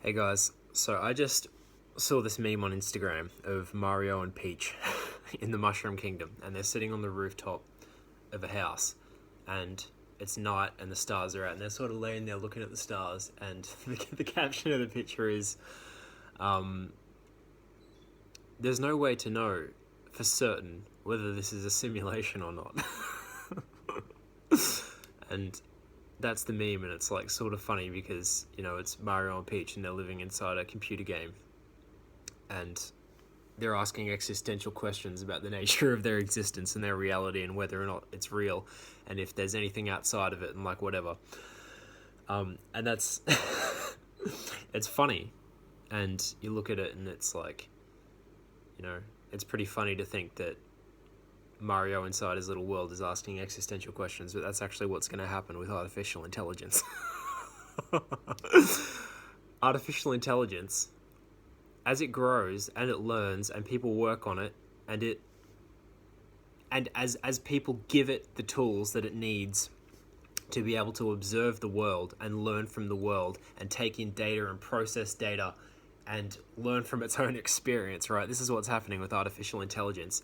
Hey guys, so I just saw this meme on Instagram of Mario and Peach in the Mushroom Kingdom, and they're sitting on the rooftop of a house, and it's night and the stars are out, and they're sort of laying there looking at the stars, and the caption of the picture is, there's no way to know for certain whether this is a simulation or not. And that's the meme, and it's like sort of funny because, you know, it's Mario and Peach and they're living inside a computer game, and they're asking existential questions about the nature of their existence and their reality and whether or not it's real, and if there's anything outside of it, and like whatever. And that's it's funny, and you look at it and it's like, you know, it's pretty funny to think that Mario inside his little world is asking existential questions, but that's actually what's going to happen with artificial intelligence. Artificial intelligence, as it grows and it learns and people work on it, and as people give it the tools that it needs to be able to observe the world and learn from the world and take in data and process data and learn from its own experience, right? This is what's happening with artificial intelligence.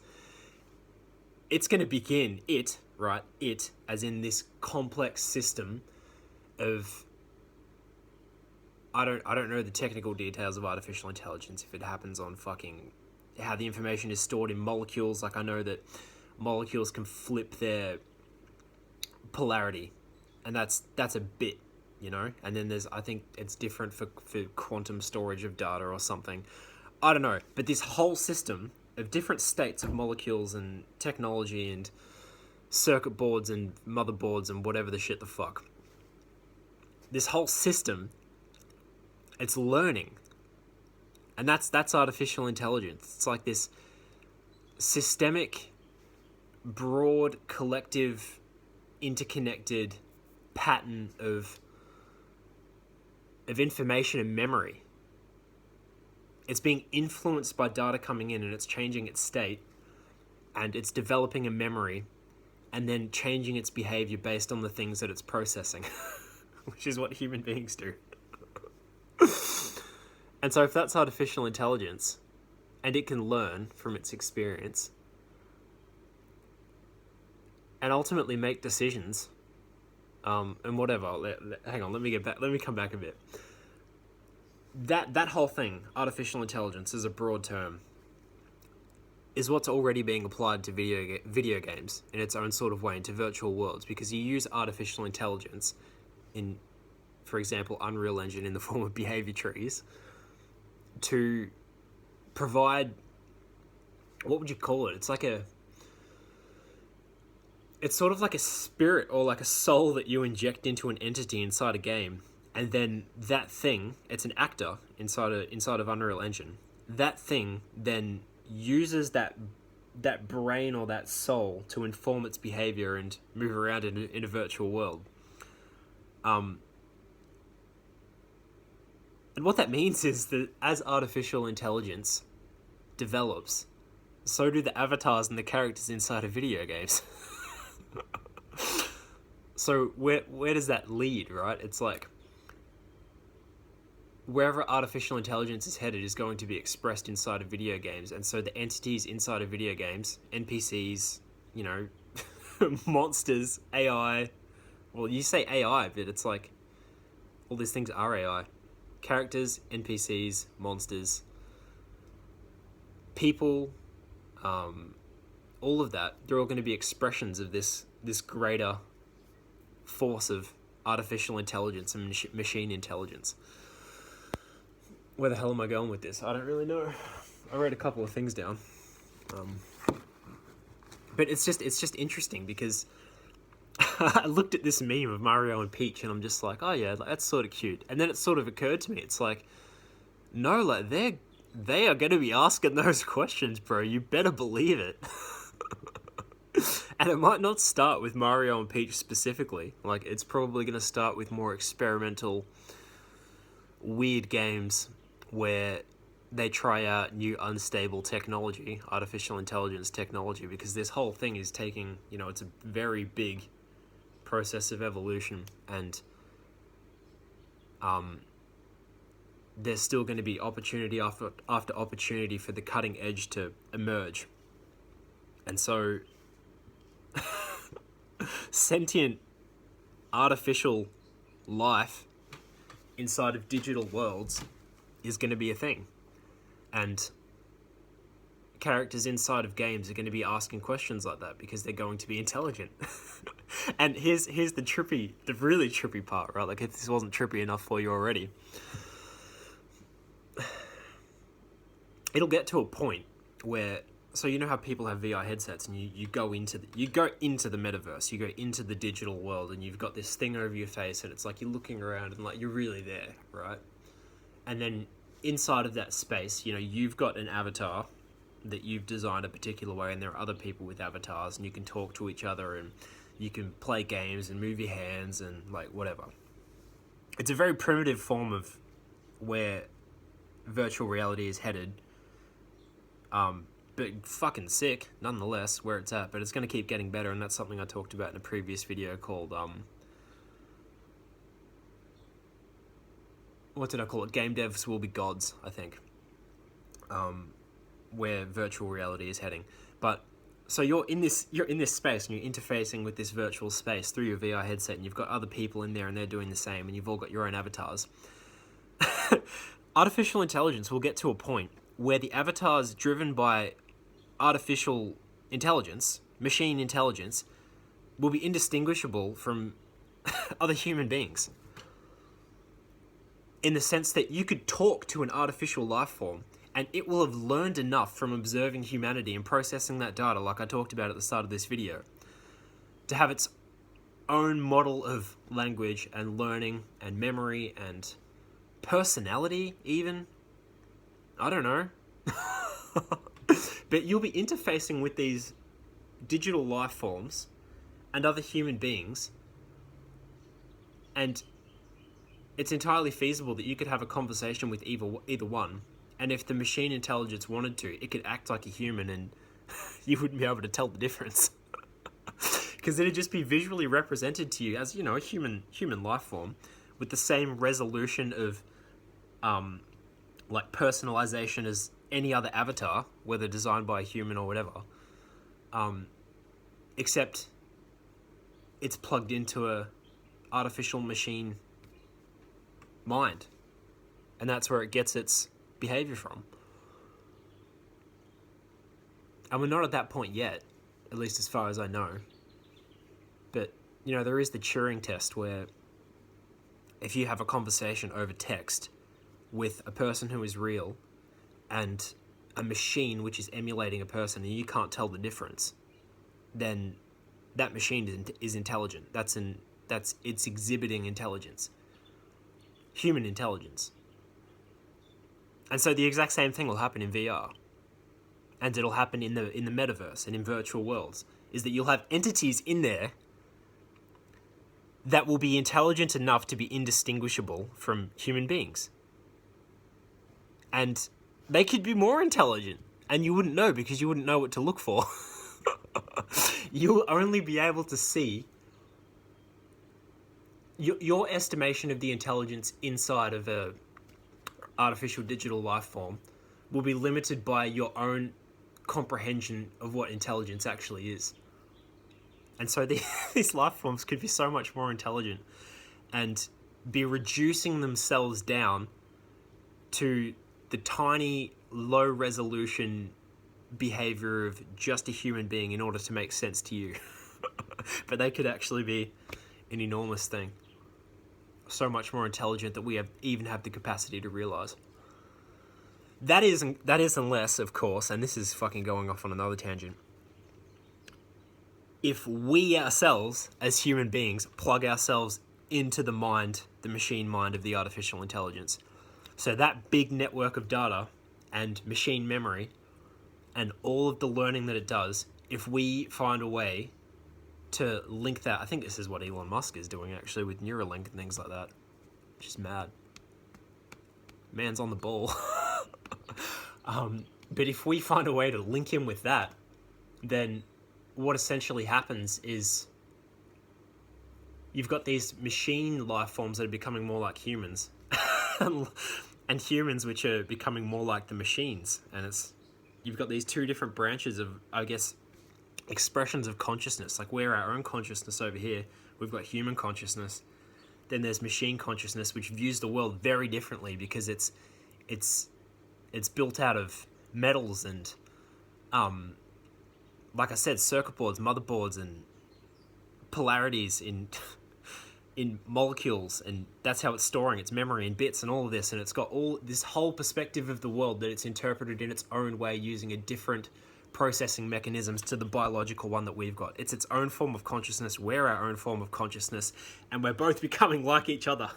It's going to begin, it, as in this complex system of, I don't know the technical details of artificial intelligence, if it happens on fucking how the information is stored in molecules. Like, I know that molecules can flip their polarity, and that's a bit, you know. And then I think it's different for quantum storage of data or something. I don't know, but this whole system of different states of molecules and technology and circuit boards and motherboards and whatever the shit the fuck. This whole system, it's learning. And that's artificial intelligence. It's like this systemic, broad, collective, interconnected pattern of information and memory. It's being influenced by data coming in, and it's changing its state, and it's developing a memory, and then changing its behavior based on the things that it's processing, which is what human beings do. And so if that's artificial intelligence, and it can learn from its experience, and ultimately make decisions, and whatever, hang on, let me come back a bit. That whole thing, artificial intelligence, is a broad term, is what's already being applied to video games in its own sort of way, into virtual worlds, because you use artificial intelligence in, for example, Unreal Engine in the form of behavior trees to provide, what would you call it? It's sort of like a spirit or like a soul that you inject into an entity inside a game. And then that thing, it's an actor inside of Unreal Engine. That thing then uses that brain or that soul to inform its behavior and move around in a virtual world. And what that means is that as artificial intelligence develops, so do the avatars and the characters inside of video games. So where does that lead, right? It's like, wherever artificial intelligence is headed is going to be expressed inside of video games. And so the entities inside of video games, NPCs, you know, monsters, AI. Well, you say AI, but it's like all these things are AI. Characters, NPCs, monsters, people, all of that, they're all going to be expressions of this greater force of artificial intelligence and machine intelligence. Where the hell am I going with this? I don't really know. I wrote a couple of things down. But it's just interesting because I looked at this meme of Mario and Peach and I'm just like, oh yeah, that's sort of cute. And then it sort of occurred to me, it's like, no, like they are going to be asking those questions, bro. You better believe it. And it might not start with Mario and Peach specifically. Like, it's probably going to start with more experimental, weird games where they try out new unstable technology, artificial intelligence technology, because this whole thing is taking, you know, it's a very big process of evolution, and there's still going to be opportunity after opportunity for the cutting edge to emerge. And so sentient artificial life inside of digital worlds is going to be a thing. And characters inside of games are going to be asking questions like that because they're going to be intelligent. And here's the really trippy part, right? Like, if this wasn't trippy enough for you already, it'll get to a point where, so you know how people have VR headsets and you go into the metaverse, you go into the digital world, and you've got this thing over your face, and it's like you're looking around and like you're really there, right? And then inside of that space, you know, you've got an avatar that you've designed a particular way, and there are other people with avatars, and you can talk to each other, and you can play games and move your hands and like whatever. It's a very primitive form of where virtual reality is headed, but fucking sick nonetheless where it's at. But it's going to keep getting better, and that's something I talked about in a previous video called what did I call it? Game devs will be gods, I think. Where virtual reality is heading. But so you're in this space, and you're interfacing with this virtual space through your VR headset, and you've got other people in there, and they're doing the same, and you've all got your own avatars. Artificial intelligence will get to a point where the avatars driven by artificial intelligence, machine intelligence, will be indistinguishable from other human beings. In the sense that you could talk to an artificial life form, and it will have learned enough from observing humanity and processing that data, like I talked about at the start of this video, to have its own model of language and learning and memory and personality even. I don't know. But you'll be interfacing with these digital life forms and other human beings, and it's entirely feasible that you could have a conversation with either one, and if the machine intelligence wanted to, it could act like a human, and you wouldn't be able to tell the difference. Because it'd just be visually represented to you as, you know, a human life form with the same resolution of like personalization as any other avatar, whether designed by a human or whatever, except it's plugged into a artificial machine mind, and that's where it gets its behavior from. And we're not at that point yet, at least as far as I know. But, you know, there is the Turing test, where if you have a conversation over text with a person who is real and a machine which is emulating a person, and you can't tell the difference, then that machine is intelligent. It's exhibiting intelligence, human intelligence. And so the exact same thing will happen in VR, and it'll happen in the metaverse and in virtual worlds, is that you'll have entities in there that will be intelligent enough to be indistinguishable from human beings. And they could be more intelligent, and you wouldn't know, because you wouldn't know what to look for. You'll only be able to see your estimation of the intelligence inside of a artificial digital life form will be limited by your own comprehension of what intelligence actually is. And so these life forms could be so much more intelligent and be reducing themselves down to the tiny, low-resolution behavior of just a human being in order to make sense to you. But they could actually be an enormous thing. So much more intelligent that we even have the capacity to realize. That is unless, of course, and this is fucking going off on another tangent, if we ourselves, as human beings, plug ourselves into the machine mind of the artificial intelligence. So that big network of data and machine memory and all of the learning that it does, if we find a way to link that, I think this is what Elon Musk is doing actually with Neuralink and things like that. Just mad. Man's on the ball. But if we find a way to link him with that, then what essentially happens is you've got these machine life forms that are becoming more like humans. and humans, which are becoming more like the machines. And you've got these two different branches of, I guess, expressions of consciousness. Like we're our own consciousness over here. We've got human consciousness. Then there's machine consciousness, which views the world very differently because it's built out of metals and, like I said, circuit boards, motherboards, and polarities in in molecules, and that's how it's storing its memory in bits and all of this, and it's got all this whole perspective of the world that it's interpreted in its own way using a different processing mechanisms to the biological one that we've got. It's its own form of consciousness, we're our own form of consciousness, and we're both becoming like each other.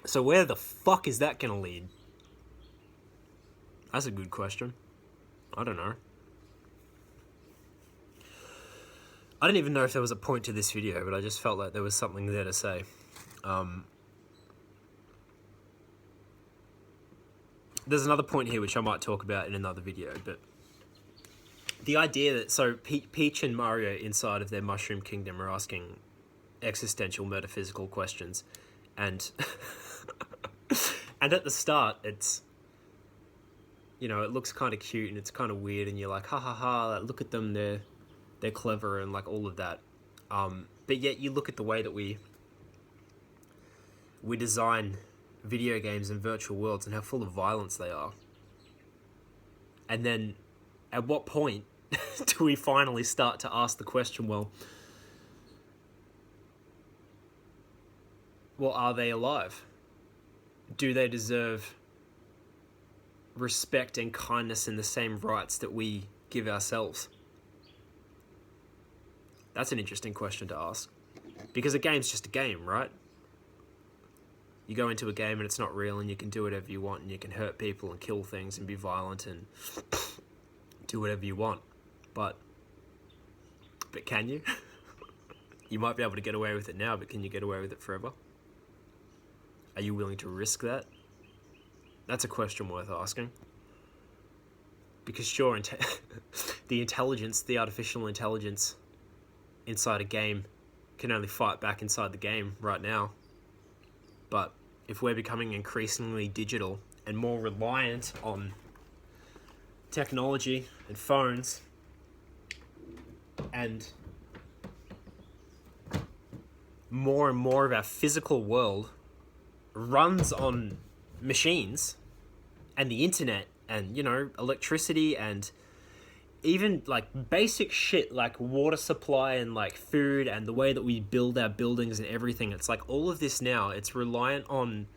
So where the fuck is that gonna lead? That's a good question. I don't know. I didn't even know if there was a point to this video, but I just felt like there was something there to say. There's another point here which I might talk about in another video, but the idea that, so Peach and Mario inside of their Mushroom Kingdom are asking existential metaphysical questions, and and at the start it's, you know, it looks kind of cute and it's kind of weird, and you're like, ha ha ha, look at them, they're clever and like all of that, but yet you look at the way that we design video games and virtual worlds and how full of violence they are, and then at what point do we finally start to ask the question, well, are they alive? Do they deserve respect and kindness and the same rights that we give ourselves? That's an interesting question to ask. Because a game's just a game, right? You go into a game and it's not real, and you can do whatever you want, and you can hurt people and kill things and be violent and do whatever you want. But can you? You might be able to get away with it now, but can you get away with it forever? Are you willing to risk that? That's a question worth asking. Because sure, the artificial intelligence inside a game can only fight back inside the game right now. But if we're becoming increasingly digital and more reliant on technology and phones, and more of our physical world runs on machines and the internet and, you know, electricity and even like basic shit like water supply and like food and the way that we build our buildings and everything, it's like all of this now, it's reliant on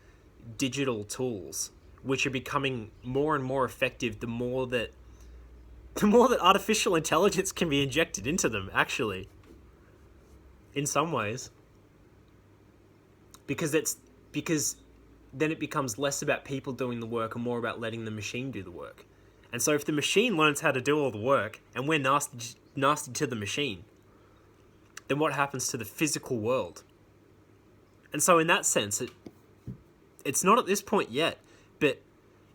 digital tools which are becoming more and more effective the more that artificial intelligence can be injected into them, actually, in some ways, because then it becomes less about people doing the work and more about letting the machine do the work. And so if the machine learns how to do all the work and we're nasty to the machine, then what happens to the physical world? And so in that sense, it's not at this point yet, but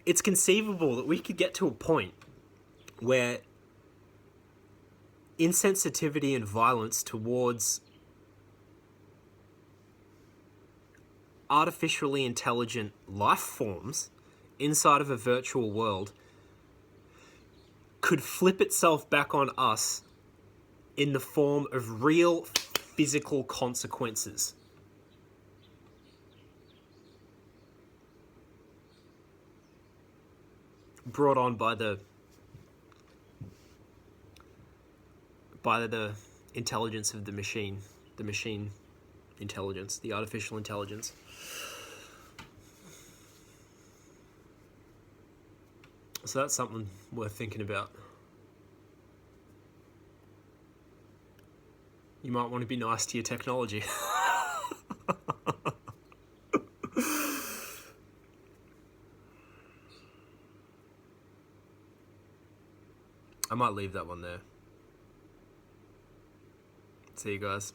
it's conceivable that we could get to a point where insensitivity and violence towards artificially intelligent life forms inside of a virtual world could flip itself back on us in the form of real physical consequences. Brought on by the intelligence of the machine intelligence, the artificial intelligence. So that's something worth thinking about. You might want to be nice to your technology. I might leave that one there. See you guys.